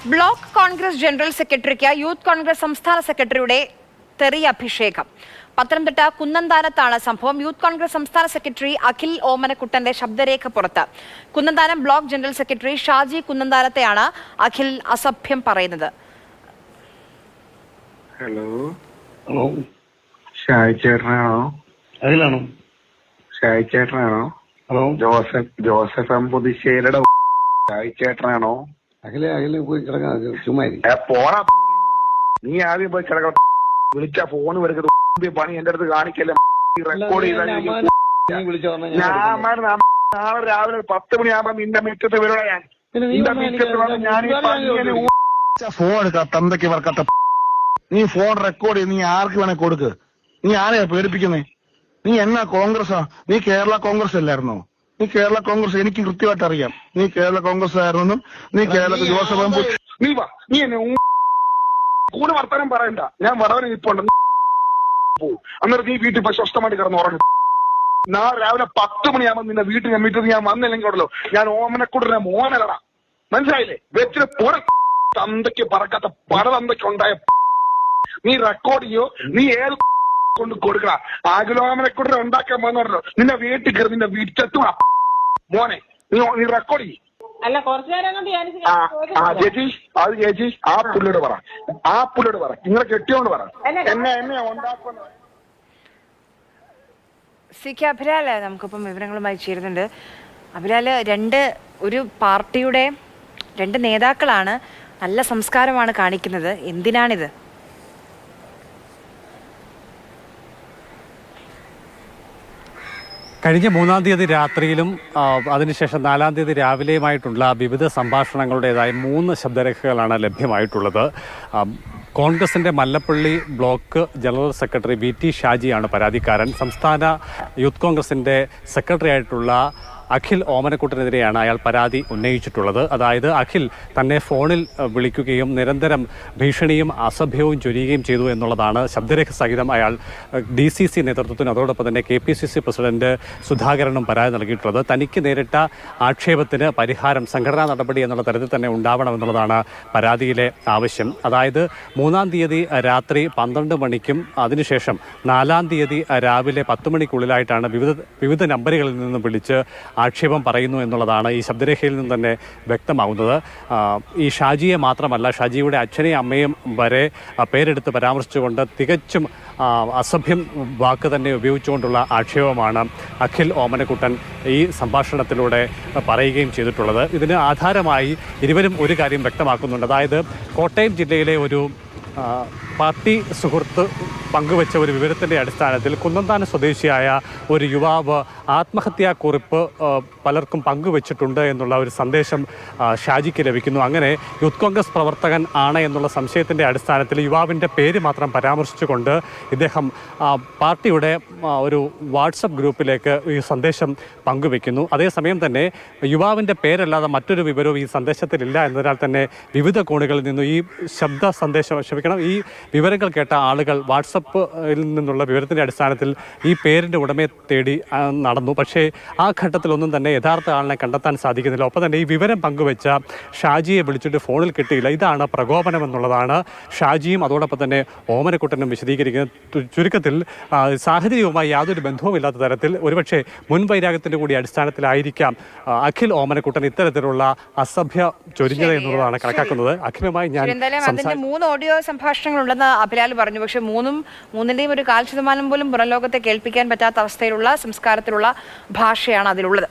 Block Congress general സെക്രട്ടറിക്ക് youth Congress സംസ്ഥാന സെക്രട്ടറിയുടെ തെറി അഭിഷേകം. പത്തനംതിട്ട കുന്നന്താനത്താണ് സംഭവം. യൂത്ത് കോൺഗ്രസ് സംസ്ഥാന സെക്രട്ടറി അഖിൽ ഓമനക്കുട്ടന്റെ ശബ്ദരേഖ പുറത്ത്. Kunnanthanam block general secretary Shaji കുന്നന്താനത്തെയാണ് അഖിൽ അസഭ്യം പറയുന്നത്. ഹലോ ഹലോ ഷായി ചേട്ടനാണോ? അതിലാണോ? ഷായി ചേട്ടനാണോ? ഹലോ ജോസഫ് അമ്പുതിശ്ശേരിയുടെ ഷായി ചേട്ടനാണോ? അഖിലെ പോയി കിടക്കാൻ ചുമ്മാ പോണ നീ ആദ്യം പോയി കിടക്കണം. വിളിച്ച ഫോൺ എടുക്കുന്നത് പണി എന്റെ അടുത്ത് കാണിക്കല്ലേ. റെക്കോർഡ് ചെയ്താൽ നാളെ രാവിലെ 10 മണിയാകുമ്പോ നിന്റെ മിറ്റത്ത് വരുടെ ഞാൻ ഫോൺ എടുക്കാം. തന്തയ്ക്ക് വർക്കത്ത നീ ഫോൺ റെക്കോർഡ് ചെയ്ത് നീ ആർക്ക് വേണേ കൊടുക്ക്. നീ ആരെയാ പേടിപ്പിക്കുന്നേ? നീ എന്നാ കോൺഗ്രസാ? നീ കേരള കോൺഗ്രസ് അല്ലായിരുന്നോ? നീ കേരള കോൺഗ്രസ് എനിക്ക് കൃത്യമായിട്ട് അറിയാം. നീ കേരള കോൺഗ്രസ് ആയിരുന്നു. നീ കേരളത്തിൽ ജോസഫ് നീ വാ. നീ എന്നെ കൂടെ വർത്താനം പറയണ്ട. ഞാൻ വളരെ ഇപ്പോണ്ട് അന്നേരം നീ വീട്ടിൽ പോയി സ്വസ്ഥമായിട്ട് കിടന്ന് ഉറങ്ങും. നാളെ രാവിലെ 10 മണിയാകുമ്പോൾ നിന്റെ വീട്ടിൽ ഞാൻ വീട്ടിൽ ഞാൻ വന്നില്ലെങ്കിൽ ഉണ്ടല്ലോ ഞാൻ ഓമനക്കൂടെ മോനലടാ. മനസ്സിലായില്ലേ? വെച്ചിട്ട് പുറ തന്തയ്ക്ക് പറക്കാത്ത പല തന്തയ്ക്ക് ഉണ്ടായ നീ റെക്കോർഡ് ചെയ്യോ? നീ ഏത് കൊണ്ട് കൊടുക്കണ ആഗലോമനക്കൂടെ ഉണ്ടാക്കാൻ വന്നോ നിന്റെ വീട്ടിൽ കയറി നിന്റെ വീട്ടിലെത്തുക മോനെ. നീ റെക്കോർഡ് ചെയ്യും. ചേച്ചി അത് ചേച്ചി ആ പുള്ളിയോട് പറ. നിങ്ങളെ കെട്ടിയോണ്ട് പറ. എന്നെ ഉണ്ടാക്കുന്ന സി കെ അഭിലാല് നമുക്കിപ്പം വിവരങ്ങളുമായി ചേരുന്നുണ്ട്. അഭിലാല്, ഒരു പാർട്ടിയുടെ 2 നേതാക്കളാണ് നല്ല സംസ്കാരമാണ് കാണിക്കുന്നത്. എന്തിനാണിത്? കഴിഞ്ഞ 3-ാം തീയതി രാത്രിയിലും അതിനുശേഷം 4-ാം തീയതി രാവിലെയുമായിട്ടുള്ള വിവിധ സംഭാഷണങ്ങളുടേതായ 3 ശബ്ദരേഖകളാണ് ലഭ്യമായിട്ടുള്ളത്. കോൺഗ്രസിൻ്റെ Mallappally block general secretary VT ഷാജിയാണ് പരാതിക്കാരൻ. സംസ്ഥാന യൂത്ത് കോൺഗ്രസിൻ്റെ സെക്രട്ടറി ആയിട്ടുള്ള അഖിൽ ഓമനക്കുട്ടനെതിരെയാണ് അയാൾ പരാതി ഉന്നയിച്ചിട്ടുള്ളത്. അതായത് അഖിൽ തന്നെ ഫോണിൽ വിളിക്കുകയും നിരന്തരം ഭീഷണിയും അസഭ്യവും ചൊരിയുകയും ചെയ്തു എന്നുള്ളതാണ് ശബ്ദരേഖ സഹിതം അയാൾ DCC നേതൃത്വത്തിന് അതോടൊപ്പം തന്നെ KPCC പ്രസിഡന്റ് സുധാകരനും പരാതി നൽകിയിട്ടുള്ളത്. തനിക്ക് നേരിട്ട ആക്ഷേപത്തിന് പരിഹാരം സംഘടനാ നടപടി എന്നുള്ള തരത്തിൽ തന്നെ ഉണ്ടാവണമെന്നുള്ളതാണ് പരാതിയിലെ ആവശ്യം. അതായത് 3-ാം തീയതി രാത്രി 12 മണിക്കും അതിനുശേഷം 4-ാം തീയതി രാവിലെ 10 മണിക്കുള്ളിലായിട്ടാണ് വിവിധ നമ്പറുകളിൽ നിന്ന് വിളിച്ച് ആക്ഷേപം പറയുന്നു എന്നുള്ളതാണ് ഈ ശബ്ദരേഖയിൽ നിന്ന് തന്നെ വ്യക്തമാകുന്നത്. ഈ ഷാജിയെ മാത്രമല്ല, ഷാജിയുടെ അച്ഛനെയും അമ്മയും വരെ പേരെടുത്ത് പരാമർശിച്ചുകൊണ്ട് തികച്ചും അസഭ്യം വാക്ക് തന്നെ ഉപയോഗിച്ചുകൊണ്ടുള്ള ആക്ഷേപമാണ് അഖിൽ ഓമനക്കുട്ടൻ ഈ സംഭാഷണത്തിലൂടെ പറയുകയും ചെയ്തിട്ടുള്ളത്. ഇതിന് ആധാരമായി ഇരുവരും ഒരു കാര്യം വ്യക്തമാക്കുന്നുണ്ട്. അതായത് കോട്ടയം ജില്ലയിലെ ഒരു പാർട്ടി സുഹൃത്ത് പങ്കുവച്ച ഒരു വിവരത്തിൻ്റെ അടിസ്ഥാനത്തിൽ കുന്നന്താനം സ്വദേശിയായ ഒരു യുവാവ് ആത്മഹത്യാക്കുറിപ്പ് പലർക്കും പങ്കുവച്ചിട്ടുണ്ട് എന്നുള്ള ഒരു സന്ദേശം ഷാജിക്ക് ലഭിക്കുന്നു. അങ്ങനെ യൂത്ത് കോൺഗ്രസ് പ്രവർത്തകൻ ആണ് എന്നുള്ള സംശയത്തിൻ്റെ അടിസ്ഥാനത്തിൽ യുവാവിൻ്റെ പേര് മാത്രം പരാമർശിച്ചുകൊണ്ട് ഇദ്ദേഹം പാർട്ടിയുടെ ഒരു വാട്സപ്പ് ഗ്രൂപ്പിലേക്ക് ഈ സന്ദേശം പങ്കുവെക്കുന്നു. അതേസമയം തന്നെ യുവാവിൻ്റെ പേരല്ലാതെ മറ്റൊരു വിവരവും ഈ സന്ദേശത്തിലില്ല എന്നതിനാൽ തന്നെ വിവിധ കോണുകളിൽ നിന്നും ഈ ശബ്ദ സന്ദേശം ഈ വിവരങ്ങൾ കേട്ട ആളുകൾ വാട്സപ്പിൽ നിന്നുള്ള വിവരത്തിൻ്റെ അടിസ്ഥാനത്തിൽ ഈ പേരിൻ്റെ ഉടമയെ തേടി നടന്നു. പക്ഷേ ആ ഘട്ടത്തിലൊന്നും തന്നെ യഥാർത്ഥ ആളിനെ കണ്ടെത്താൻ സാധിക്കുന്നില്ല. ഒപ്പം തന്നെ ഈ വിവരം പങ്കുവെച്ച ഷാജിയെ വിളിച്ചിട്ട് ഫോണിൽ കിട്ടിയില്ല. ഇതാണ് പ്രകോപനം എന്നുള്ളതാണ് ഷാജിയും അതോടൊപ്പം തന്നെ ഓമനക്കുട്ടനും വിശദീകരിക്കുന്നത്. ചുരുക്കത്തിൽ സാഹചര്യവുമായി യാതൊരു ബന്ധവുമില്ലാത്ത തരത്തിൽ ഒരുപക്ഷെ മുൻവൈരാഗ്യത്തിൻ്റെ കൂടി അടിസ്ഥാനത്തിലായിരിക്കാം അഖിൽ ഓമനക്കുട്ടൻ ഇത്തരത്തിലുള്ള അസഭ്യ ചൊരിഞ്ഞത് എന്നുള്ളതാണ് കണക്കാക്കുന്നത്. അഖിലുമായി ഞാൻ 3 ഓഡിയോ സംഭാഷണങ്ങളുണ്ടെന്ന് അഭിലാൽ പറഞ്ഞു. പക്ഷെ മൂന്നിന്റെയും ഒരു 1/4% പോലും പുറം ലോകത്തെ കേൾപ്പിക്കാൻ പറ്റാത്ത അവസ്ഥയിലുള്ള സംസ്കാരത്തിലുള്ള ഭാഷയാണ് അതിലുള്ളത്.